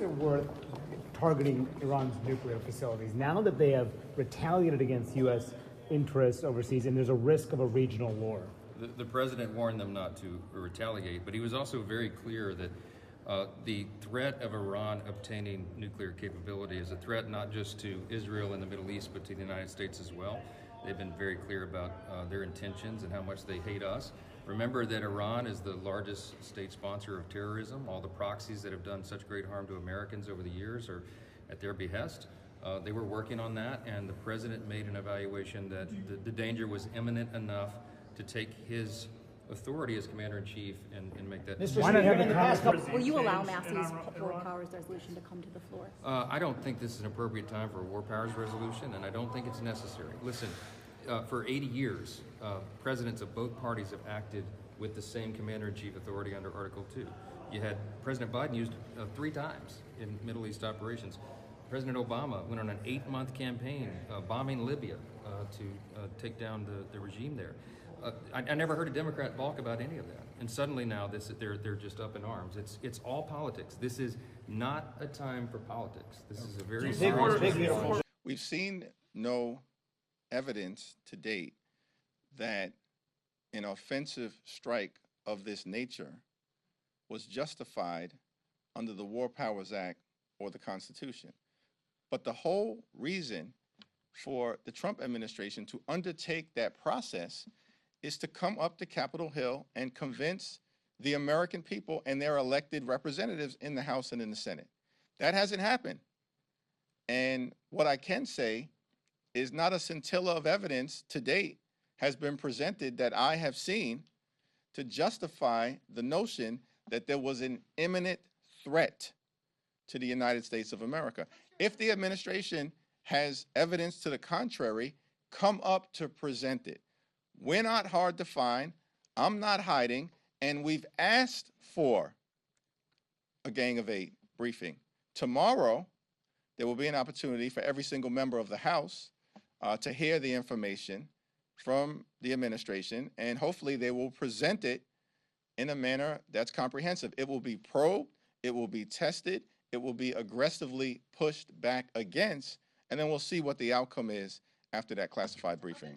it worth targeting Iran's nuclear facilities now that they have retaliated against U.S. interests overseas and there's a risk of a regional war? The president warned them not to retaliate, but he was also very clear that the threat of Iran obtaining nuclear capability is a threat not just to Israel and the Middle East, but to the United States as well. They've been very clear about their intentions and how much they hate us. Remember that Iran is the largest state sponsor of terrorism. All the proxies that have done such great harm to Americans over the years are at their behest. They were working on that, and the president made an evaluation that the danger was imminent enough to take his authority as commander-in-chief and make that decision. Why not have the Congress? Will you allow Matthew's War Powers resolution to come to the floor? I don't think this is an appropriate time for a War Powers resolution, and I don't think it's necessary. Listen, for 80 years, presidents of both parties have acted with the same commander-in-chief authority under Article 2. You had President Biden used 3 times in Middle East operations. President Obama went on an 8-month campaign bombing Libya to take down the regime there. I never heard a Democrat balk about any of that. And suddenly now they're just up in arms. It's all politics. This is not a time for politics. This is a very serious. We've seen no evidence to date that an offensive strike of this nature was justified under the War Powers Act or the Constitution. But the whole reason for the Trump administration to undertake that process is to come up to Capitol Hill and convince the American people and their elected representatives in the House and in the Senate. That hasn't happened. And what I can say is not a scintilla of evidence to date has been presented that I have seen to justify the notion that there was an imminent threat to the United States of America. If the administration has evidence to the contrary, come up to present it. We're not hard to find. I'm not hiding. And we've asked for a Gang of 8 briefing. Tomorrow, there will be an opportunity for every single member of the House to hear the information from the administration, and hopefully they will present it in a manner that's comprehensive. It will be probed, it will be tested, it will be aggressively pushed back against, and then we'll see what the outcome is after that classified briefing.